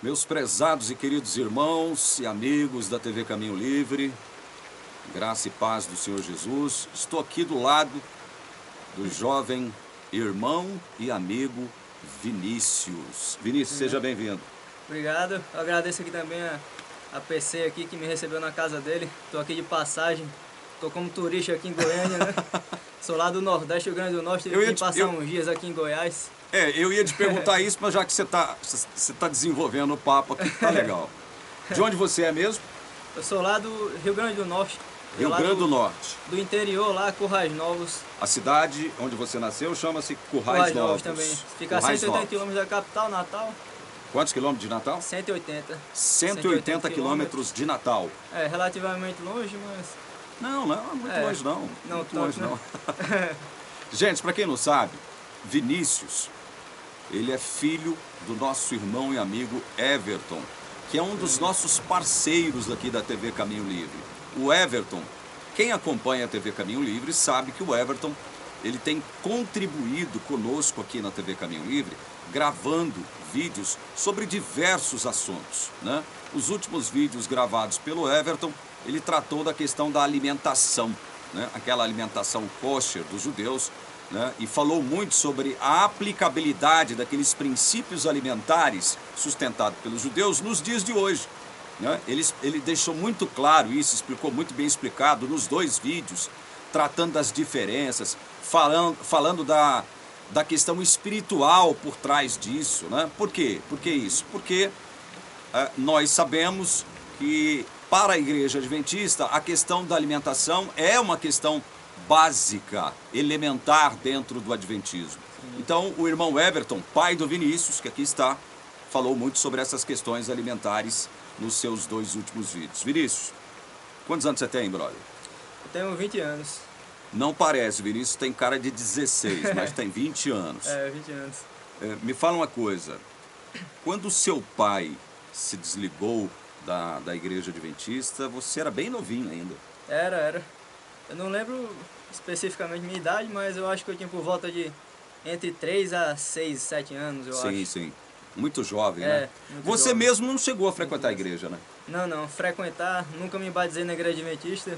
Meus prezados e queridos irmãos e amigos da TV Caminho Livre, graça e paz do Senhor Jesus, estou aqui do lado do jovem irmão e amigo Vinícius. Vinícius, seja bem-vindo. Obrigado, eu agradeço aqui também a PC aqui que me recebeu na casa dele. Estou aqui de passagem, estou como turista aqui em Goiânia, né? Sou lá do Nordeste, Rio Grande do Norte, e vim passar uns dias aqui em Goiás. Eu ia te perguntar isso, mas já que você tá desenvolvendo o papo aqui, tá legal. De onde você é mesmo? Eu sou lá do Rio Grande do Norte. Rio Grande do Norte. Do interior lá, Currais Novos. A cidade onde você nasceu chama-se Currais Novos. Também. Fica a 180 km da capital, Natal. Quantos quilômetros de Natal? 180. 180 quilômetros de Natal. É, relativamente longe, mas... Não, muito longe não. Não, muito tanto, longe né? não. Gente, para quem não sabe, Vinícius, ele é filho do nosso irmão e amigo Everton, que é um dos nossos parceiros aqui da TV Caminho Livre. O Everton, quem acompanha a TV Caminho Livre sabe que o Everton, ele tem contribuído conosco aqui na TV Caminho Livre, gravando vídeos sobre diversos assuntos, né? Os últimos vídeos gravados pelo Everton, ele tratou da questão da alimentação, né? Aquela alimentação kosher dos judeus, né? E falou muito sobre a aplicabilidade daqueles princípios alimentares sustentados pelos judeus nos dias de hoje, né? Ele deixou muito claro isso, explicou muito bem explicado nos dois vídeos, tratando das diferenças, falando da questão espiritual por trás disso, né? Por quê? Por que isso? Porque nós sabemos que para a Igreja Adventista a questão da alimentação é uma questão básica, elementar dentro do Adventismo. Então o irmão Everton, pai do Vinícius, que aqui está, falou muito sobre essas questões alimentares nos seus dois últimos vídeos. Vinícius, quantos anos você tem, brother? Eu tenho 20 anos. Não parece, Vinícius tem cara de 16, mas tem 20 anos. 20 anos. Me fala uma coisa, quando o seu pai se desligou da Igreja Adventista, você era bem novinho ainda. Era. Eu não lembro especificamente minha idade, mas eu acho que eu tinha por volta de entre 3 a 6, 7 anos, eu acho. Sim. Muito jovem, né? Muito você jovem. mesmo não chegou a frequentar a igreja, né? Não. Frequentar, nunca me batizei na Igreja Adventista.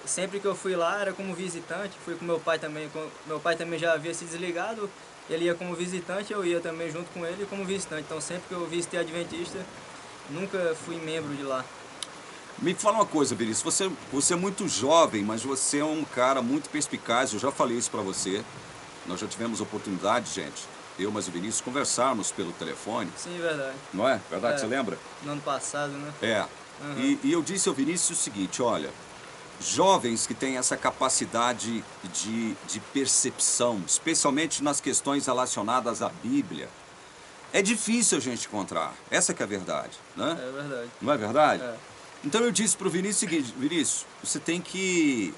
Sempre que eu fui lá era como visitante, fui com meu pai também. Meu pai também já havia se desligado, ele ia como visitante, eu ia também junto com ele como visitante. Então sempre que eu visitei a Adventista, nunca fui membro de lá. Me fala uma coisa, Vinícius, você é muito jovem, mas você é um cara muito perspicaz, eu já falei isso pra você. Nós já tivemos oportunidade, gente, eu mais o Vinícius, conversarmos pelo telefone. Sim, verdade. Não é? Verdade, você lembra? No ano passado, né? E eu disse ao Vinícius o seguinte, olha, jovens que têm essa capacidade de percepção, especialmente nas questões relacionadas à Bíblia, é difícil a gente encontrar, essa que é a verdade, né? É verdade. Não é verdade? É. Então eu disse para o Vinícius o seguinte, Vinícius, você tem que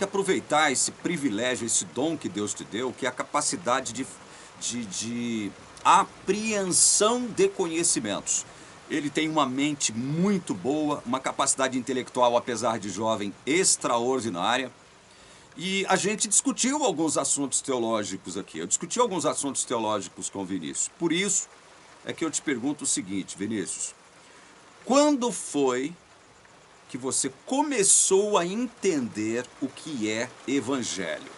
aproveitar esse privilégio, esse dom que Deus te deu, que é a capacidade de apreensão de conhecimentos. Ele tem uma mente muito boa, uma capacidade intelectual, apesar de jovem, extraordinária. E a gente discutiu alguns assuntos teológicos aqui. Eu discuti alguns assuntos teológicos com o Vinícius. Por isso é que eu te pergunto o seguinte, Vinícius. Quando foi que você começou a entender o que é evangelho?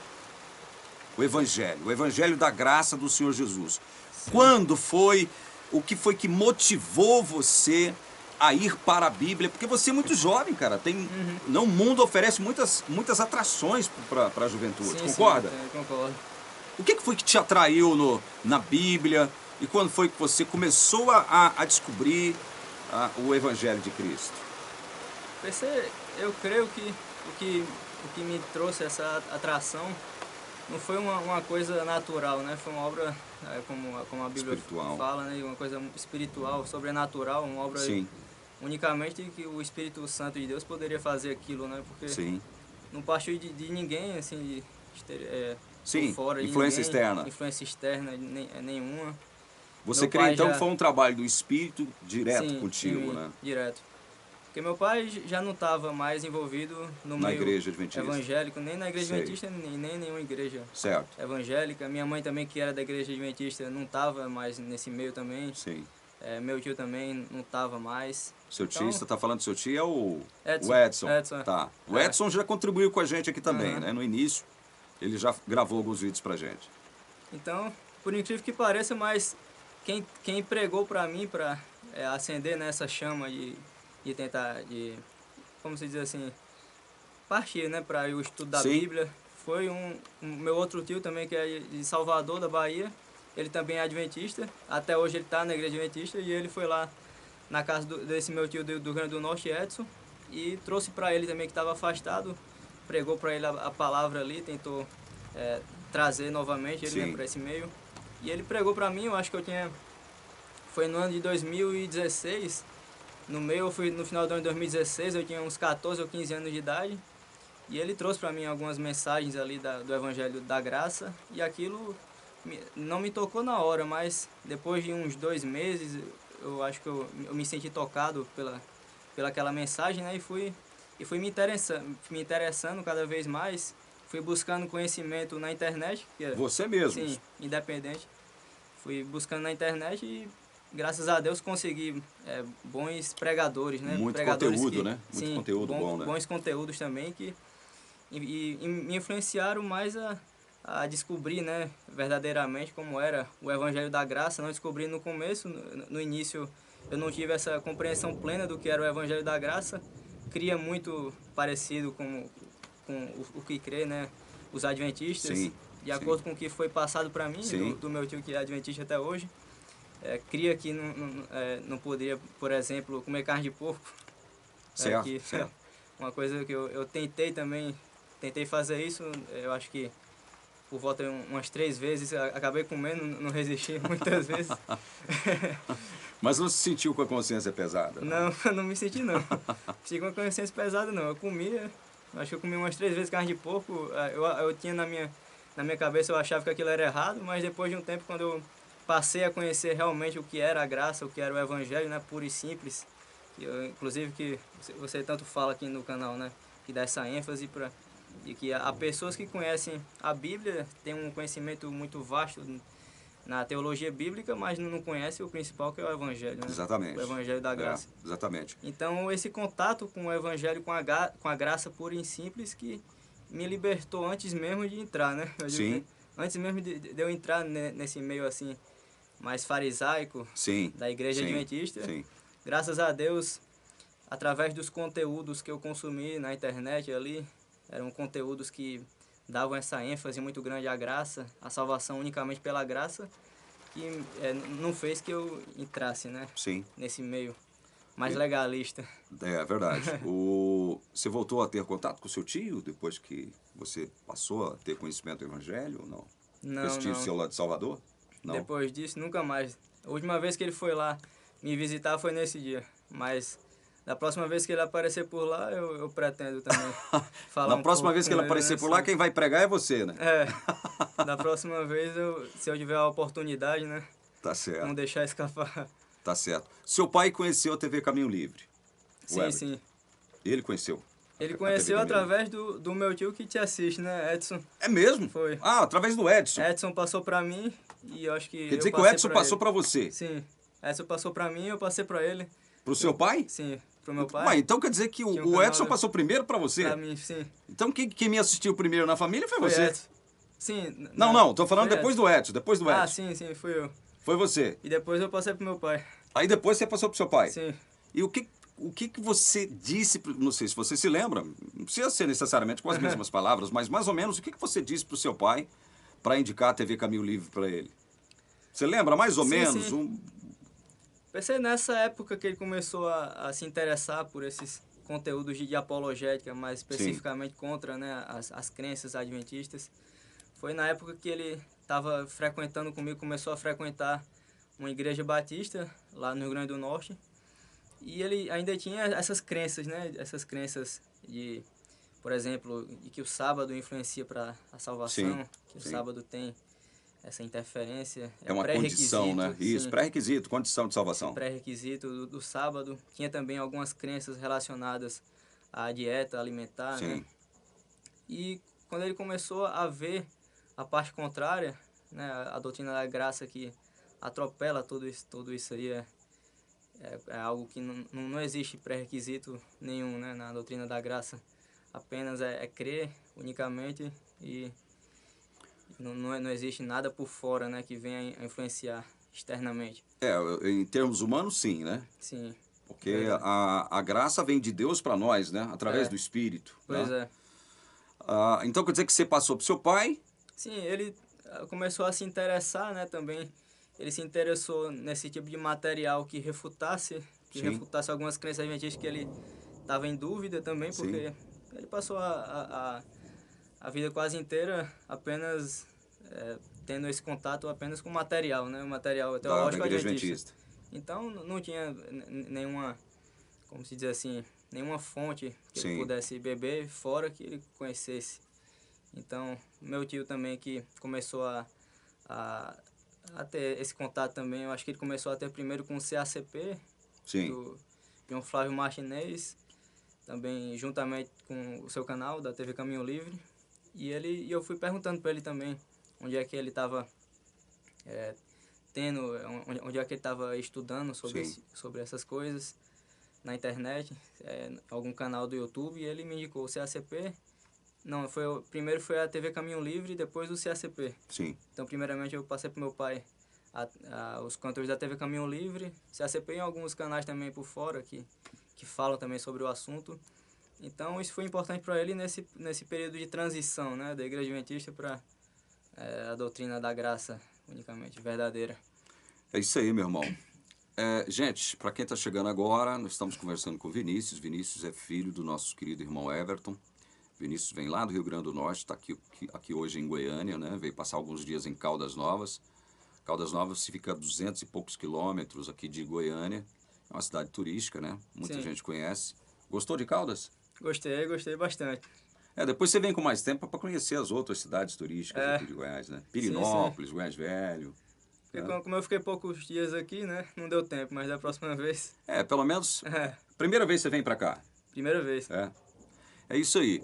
O evangelho da graça do Senhor Jesus. Sim. Quando foi, o que foi que motivou você a ir para a Bíblia? Porque você é muito jovem, cara. O mundo oferece muitas atrações para a juventude. Sim, concorda? Sim, concordo. O que foi que te atraiu na Bíblia? E quando foi que você começou a descobrir o evangelho de Cristo? Eu creio que o que me trouxe essa atração não foi uma coisa natural, né? Foi uma obra, como a Bíblia espiritual. Fala, né? Uma coisa espiritual, sobrenatural, uma obra Sim. Unicamente que o Espírito Santo de Deus poderia fazer aquilo, né? Porque Sim. não partiu de ninguém, assim, Sim, fora de influência ninguém, externa. Influência externa nenhuma. Você crê então que foi um trabalho do Espírito direto contigo, sim, né? Direto. Porque meu pai já não estava mais envolvido no meio igreja adventista. Evangélico, nem na igreja adventista, nem nenhuma igreja certo. evangélica. Minha mãe também, que era da igreja adventista, não estava mais nesse meio também. Sim. Meu tio também não estava mais. Seu tio, Então, você está falando do seu tio, é o Edson. Edson. Edson, Tá. O é. Edson já contribuiu com a gente aqui também, Aham. né? No início, ele já gravou alguns vídeos pra gente. Então, por incrível que pareça, mas quem pregou para mim para acender nessa chama de tentar, como se diz assim, partir, né, para o estudo da Sim. Bíblia, foi um meu outro tio também, que é de Salvador, da Bahia. Ele também é adventista, até hoje ele está na igreja adventista, e ele foi lá na casa desse meu tio do Rio Grande do Norte, Edson, e trouxe para ele também, que estava afastado, pregou para ele a palavra ali, tentou trazer novamente ele, né, Sim. para esse meio. E ele pregou para mim, eu acho que foi no ano de 2016, no meio, eu fui no final do ano de 2016, eu tinha uns 14 ou 15 anos de idade, e ele trouxe para mim algumas mensagens ali do Evangelho da Graça, e aquilo não me tocou na hora, mas depois de uns 2 meses, eu acho que eu me senti tocado pela aquela mensagem, né, e fui me interessando cada vez mais, fui buscando conhecimento na internet, Você mesmo. sim, independente, fui buscando na internet e graças a Deus consegui bons pregadores, né? Muito Pregadores conteúdo, que, né? Muito sim, conteúdo bom, né? bons conteúdos também que e me influenciaram mais a descobrir, né, verdadeiramente como era o Evangelho da Graça. Não descobri no começo, no início eu não tive essa compreensão plena do que era o Evangelho da Graça. Cria muito parecido com o que crê, né, os adventistas, Sim, de sim. acordo com o que foi passado para mim, Sim. do meu tio que é adventista até hoje. Cria que não poderia, por exemplo, comer carne de porco. Certo, Que certo. uma coisa que eu tentei também, tentei fazer isso, eu acho que por volta de umas 3 vezes, acabei comendo, não resisti muitas vezes. Mas não se sentiu com a consciência pesada? Não, não me senti não. Fiquei com a consciência pesada não. Eu comia, acho que eu comi umas 3 vezes carne de porco. Eu tinha na minha cabeça, eu achava que aquilo era errado, mas depois de um tempo, quando eu passei a conhecer realmente o que era a graça, o que era o evangelho, né, puro e simples, inclusive que você tanto fala aqui no canal, né, que dá essa ênfase de que há pessoas que conhecem a Bíblia, têm um conhecimento muito vasto na teologia bíblica, mas não conhecem o principal, que é o evangelho, né? Exatamente. O evangelho da graça. Exatamente. Então, esse contato com o evangelho, com a graça pura e simples, que me libertou antes mesmo de entrar, né? Eu digo Sim. que antes mesmo de eu entrar nesse meio assim mais farisaico Sim. da igreja Sim. adventista, Sim. graças a Deus, através dos conteúdos que eu consumi na internet ali, eram conteúdos que davam essa ênfase muito grande à graça, à salvação unicamente pela graça, que não fez que eu entrasse, né, Sim. nesse meio mais E- legalista. É verdade. Você voltou a ter contato com o seu tio depois que você passou a ter conhecimento do evangelho ou não? Não, Esse tio não. seu lá de Salvador? Não? Depois disso, nunca mais. A última vez que ele foi lá me visitar foi nesse dia, mas da próxima vez que ele aparecer por lá, eu pretendo também falar Na um próxima pouco vez que com ele ele, aparecer né, por lá, quem vai pregar é você, né? Da próxima vez, se eu tiver a oportunidade, né, Tá não certo, deixar escapar. tá certo. Seu pai conheceu a TV Caminho Livre? O Sim, Everton. sim. Ele conheceu Ele a TV conheceu Caminho Livre. através do meu tio que te assiste, né, Edson? É mesmo? Foi. Ah, através do Edson. Edson passou pra mim e eu acho que Quer eu dizer que o passei Edson pra passou ele. para você? Sim. Edson passou pra mim e eu passei pra ele. Pro seu pai? Sim, pro meu Ué, pai. então quer dizer que Tinha um o canal Edson passou primeiro para você? pra mim, sim. Então quem me assistiu primeiro na família foi Foi você. Edson. Sim, Não, tô falando foi depois Edson. do Edson, depois do Ah, Edson. sim, fui eu. Foi você. E depois eu passei pro meu pai. Aí depois você passou pro seu pai. Sim. E o que você disse, não sei se você se lembra, não precisa ser necessariamente com as mesmas palavras, mas mais ou menos o que você disse pro seu pai para indicar a TV Caminho Livre para ele? Você lembra mais ou Sim, menos? sim. Pensei nessa época que ele começou a se interessar por esses conteúdos de apologética, mais Sim. especificamente contra, né, as crenças adventistas. Foi na época que ele estava frequentando comigo, começou a frequentar uma igreja batista lá no Rio Grande do Norte. E ele ainda tinha essas crenças, né? Essas crenças de, por exemplo, de que o sábado influencia para a salvação, Sim, que o sim. sábado tem essa interferência. É uma condição, né? Isso, sim, pré-requisito, condição de salvação. pré-requisito do sábado. Tinha também algumas crenças relacionadas à dieta alimentar, né? Sim, E quando ele começou a ver a parte contrária, né, a doutrina da graça que atropela tudo isso aí, é algo que não existe pré-requisito nenhum, né, na doutrina da graça. Apenas é crer unicamente e não existe nada por fora, né, que venha a influenciar externamente. Em termos humanos, sim, né? Sim, Porque verdade. a graça vem de Deus para nós, né? Através É, do Espírito, pois né? é. Então quer dizer que você passou para seu pai? Sim, ele começou a se interessar, né, também. Ele se interessou nesse tipo de material que Sim, refutasse algumas crenças adventistas que ele estava em dúvida também, sim. porque ele passou a vida quase inteira apenas tendo esse contato apenas com material, né, o material Da teológico Igreja adventista. Adventista. Então não tinha nenhuma, como se diz assim, nenhuma fonte que ele Sim, pudesse beber fora que ele conhecesse. Então, meu tio também que começou a, a ter esse contato também, eu acho que ele começou a ter primeiro com o CACP, sim, do João Flávio Martinez, também juntamente com o seu canal, da TV Caminho Livre. E eu fui perguntando para ele também onde é que ele estava onde é que ele estava estudando sim. sobre essas coisas na internet, algum canal do YouTube, e ele me indicou o CACP. Não, primeiro foi a TV Caminho Livre e depois o CACP. Sim, Então, primeiramente, eu passei para meu pai os cantores da TV Caminho Livre, CACP e alguns canais também por fora que falam também sobre o assunto. Então, isso foi importante para ele nesse período de transição, né, da Igreja Adventista para a doutrina da graça unicamente verdadeira. é isso aí, meu irmão. Gente, para quem está chegando agora, nós estamos conversando com o Vinícius. Vinícius é filho do nosso querido irmão Everton. Vinícius vem lá do Rio Grande do Norte, está aqui hoje em Goiânia, né? Veio passar alguns dias em Caldas Novas. Caldas Novas fica a 200 e poucos quilômetros aqui de Goiânia. É uma cidade turística, né? Muita Sim, gente conhece. Gostou de Caldas? gostei bastante. Depois você vem com mais tempo para conhecer as outras cidades turísticas É, aqui de Goiás, né? sim. Pirinópolis, Goiás Velho. Porque Né? como eu fiquei poucos dias aqui, né, não deu tempo, mas da próxima vez, Pelo menos, é, primeira vez que você vem para cá. primeira vez. É, é isso aí.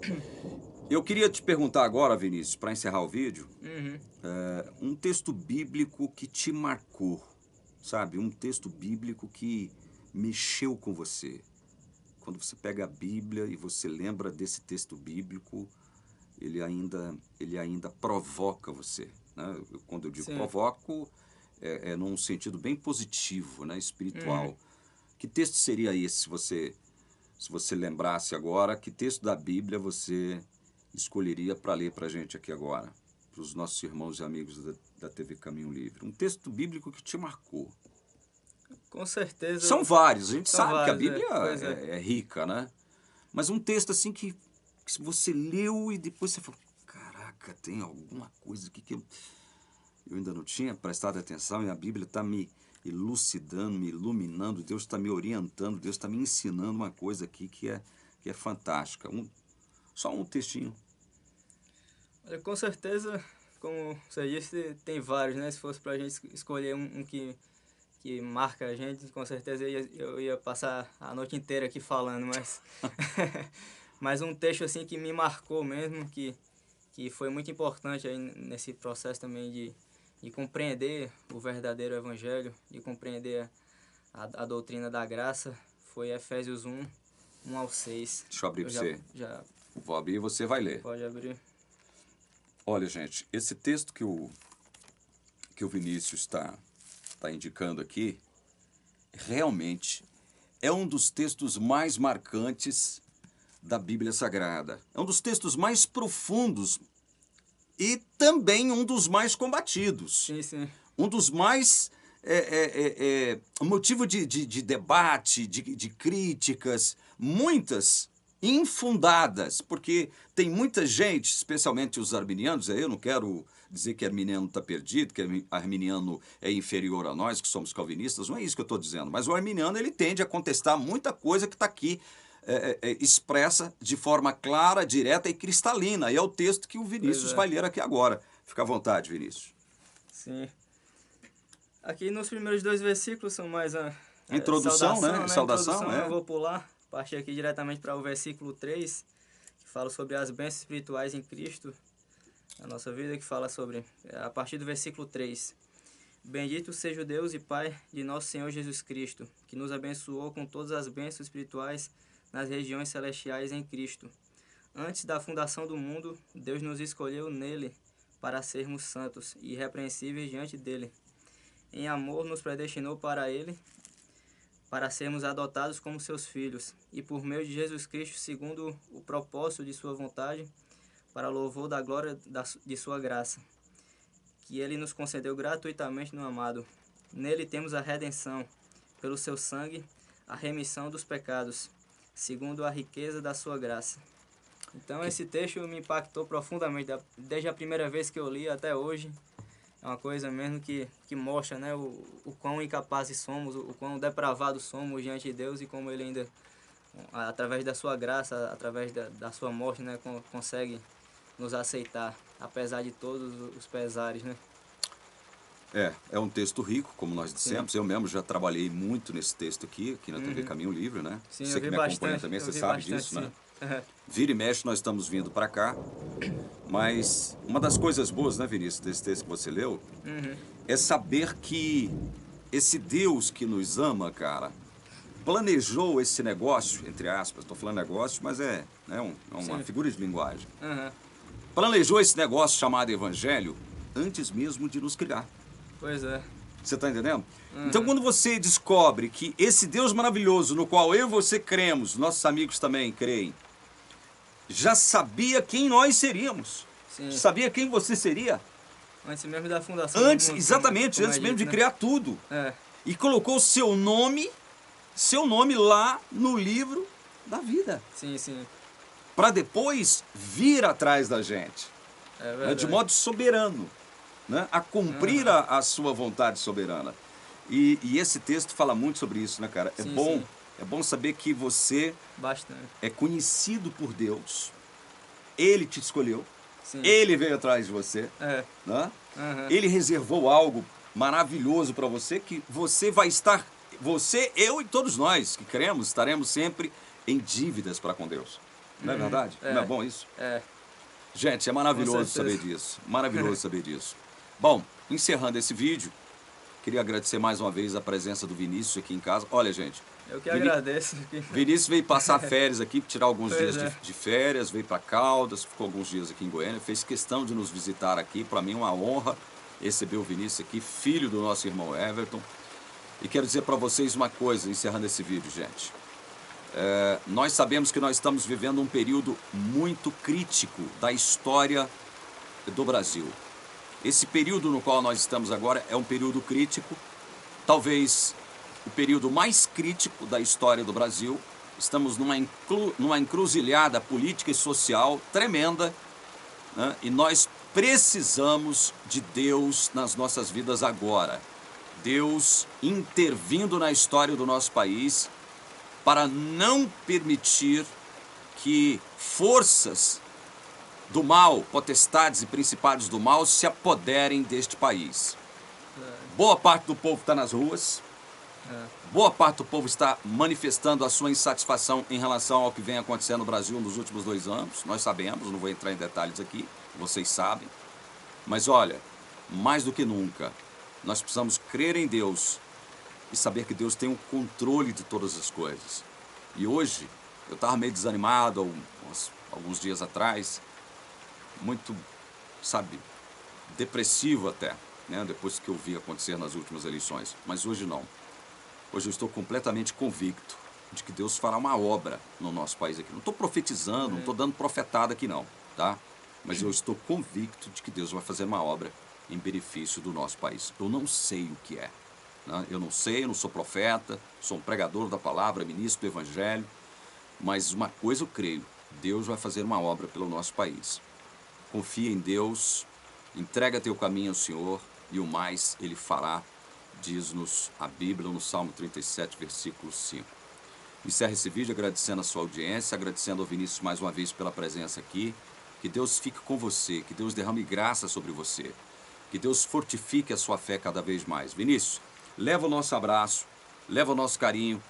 Eu queria te perguntar agora, Vinícius, para encerrar o vídeo, Uhum. um texto bíblico que te marcou, sabe? Um texto bíblico que mexeu com você. Quando você pega a Bíblia e você lembra desse texto bíblico, ele ainda provoca você, né? Quando eu digo Sim. provoco, é num sentido bem positivo, né? Uhum. Espiritual. Que texto seria esse, se você lembrasse agora, que texto da Bíblia você escolheria para ler para a gente aqui agora? Para os nossos irmãos e amigos da TV Caminho Livre. Um texto bíblico que te marcou. Com certeza São vários, a gente são sabe que a vários, Bíblia pois é. é rica, né? Mas um texto assim que você leu e depois você falou, caraca, tem alguma coisa aqui que eu ainda não tinha prestado atenção e a Bíblia está me elucidando, me iluminando, Deus está me orientando, Deus está me ensinando uma coisa aqui que é fantástica. Só um textinho. Olha, com certeza, como você disse, tem vários, né? Se fosse pra gente escolher um que marca a gente, com certeza eu ia passar a noite inteira aqui falando, mas mas um texto assim que me marcou mesmo, que foi muito importante aí nesse processo também de compreender o verdadeiro evangelho, de compreender a doutrina da graça, foi Efésios 1 ao 6. Deixa eu abrir Eu para você. já Vou abrir e você vai ler. pode abrir. Olha, gente, esse texto que o Vinícius está indicando aqui, realmente é um dos textos mais marcantes da Bíblia Sagrada. É um dos textos mais profundos e também um dos mais combatidos. Sim. Um dos mais motivo de debate, de críticas, muitas infundadas, porque tem muita gente, especialmente os arminianos, eu não quero dizer que arminiano está perdido, que arminiano é inferior a nós, que somos calvinistas, não é isso que eu estou dizendo, mas o arminiano ele tende a contestar muita coisa que está aqui expressa de forma clara, direta e cristalina, e é o texto que o Pois Vinícius é. vai ler aqui agora. Fica à vontade, Vinícius. Sim. Aqui nos primeiros dois versículos são mais a Introdução, né? saudação, né? Saudação, Introdução, eu vou pular. Partir aqui diretamente para o versículo 3, que fala sobre as bênçãos espirituais em Cristo, na nossa vida, que fala sobre, a partir do versículo 3. Bendito seja o Deus e Pai de nosso Senhor Jesus Cristo, que nos abençoou com todas as bênçãos espirituais nas regiões celestiais em Cristo. Antes da fundação do mundo, Deus nos escolheu nele para sermos santos e irrepreensíveis diante dele. Em amor nos predestinou para ele, para sermos adotados como seus filhos, e por meio de Jesus Cristo, segundo o propósito de sua vontade, para louvor da glória de sua graça, que ele nos concedeu gratuitamente no amado. Nele temos a redenção, pelo seu sangue, a remissão dos pecados, segundo a riqueza da sua graça. Então esse texto me impactou profundamente, desde a primeira vez que eu li até hoje. É uma coisa mesmo que mostra, né, o quão incapazes somos, o quão depravados somos diante de Deus, e como ele ainda, através da sua graça, através da sua morte, né, consegue nos aceitar, apesar de todos os pesares, né? É um texto rico, como nós dissemos. Sim. Eu mesmo já trabalhei muito nesse texto aqui na TV Caminho Livre, né? Sim, você que me acompanha também, você sabe disso, sim. Né? Vira e mexe, nós estamos vindo para cá. Mas uma das coisas boas, né, Vinícius, desse texto que você leu, é saber que esse Deus que nos ama, cara, planejou esse negócio, entre aspas, estou falando negócio, mas é uma figura de linguagem. Planejou esse negócio chamado Evangelho antes mesmo de nos criar. Pois é. Você está entendendo? Então, quando você descobre que esse Deus maravilhoso, no qual eu e você cremos, nossos amigos também creem, já sabia quem nós seríamos. Sim. Sabia quem você seria. Antes mesmo da fundação Antes, do mundo, exatamente, antes mesmo de criar tudo. É. E colocou o seu nome lá no livro da vida. Sim, sim. Para depois vir atrás da gente. É verdade. De modo soberano. Né, a cumprir a sua vontade soberana. E esse texto fala muito sobre isso, né, cara? Sim, sim. É bom saber que você Bastante. é conhecido por Deus. Ele te escolheu. Sim. Ele veio atrás de você. Né? Ele reservou algo maravilhoso para você, que você vai estar... Você, eu e todos nós que cremos, estaremos sempre em dívidas para com Deus. Não é verdade? Não é bom isso? É. Gente, é maravilhoso saber disso. Maravilhoso saber disso. Bom, encerrando esse vídeo, queria agradecer mais uma vez a presença do Vinícius aqui em casa. Olha, gente. Eu que agradeço. Vinícius veio passar férias aqui, tirar alguns dias de férias, veio para Caldas, ficou alguns dias aqui em Goiânia, fez questão de nos visitar aqui. Para mim é uma honra receber o Vinícius aqui, filho do nosso irmão Everton. E quero dizer para vocês uma coisa, encerrando esse vídeo, gente. Nós sabemos que nós estamos vivendo um período muito crítico da história do Brasil. Esse período no qual nós estamos agora é um período crítico, talvez o período mais crítico da história do Brasil. Estamos numa encruzilhada política e social tremenda, né? E nós precisamos de Deus nas nossas vidas agora. Deus intervindo na história do nosso país para não permitir que forças do mal, potestades e principados do mal se apoderem deste país. Boa parte do povo está nas ruas. Boa parte do povo está manifestando a sua insatisfação em relação ao que vem acontecendo no Brasil nos últimos 2 anos. Nós sabemos, não vou entrar em detalhes aqui, vocês sabem. Mas olha, mais do que nunca, nós precisamos crer em Deus e saber que Deus tem o controle de todas as coisas. E hoje, eu estava meio desanimado alguns dias atrás, muito, depressivo até, né, depois que eu vi acontecer nas últimas eleições. Mas hoje não. Hoje eu estou completamente convicto de que Deus fará uma obra no nosso país aqui. Não estou profetizando, não estou dando profetada aqui não, tá? Mas eu estou convicto de que Deus vai fazer uma obra em benefício do nosso país. Eu não sei o que é. Né? Eu não sei, eu não sou profeta, sou um pregador da palavra, ministro do Evangelho. Mas uma coisa eu creio, Deus vai fazer uma obra pelo nosso país. Confia em Deus, entrega teu caminho ao Senhor e o mais Ele fará, diz-nos a Bíblia no Salmo 37, versículo 5. Encerro esse vídeo agradecendo a sua audiência, agradecendo ao Vinícius mais uma vez pela presença aqui. Que Deus fique com você, que Deus derrame graça sobre você, que Deus fortifique a sua fé cada vez mais. Vinícius, leva o nosso abraço, leva o nosso carinho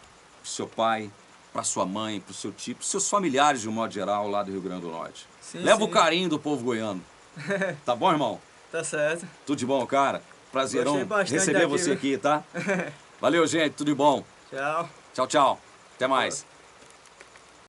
para o seu pai, para sua mãe, para o seu tio, para os seus familiares de um modo geral lá do Rio Grande do Norte. Sim, leva sim. o carinho do povo goiano. Tá bom, irmão? Tá certo. Tudo de bom, cara? Prazerão Gostei bastante receber daqui, você viu? aqui, tá? Valeu, gente. Tudo de bom. Tchau. Tchau, tchau. Até mais.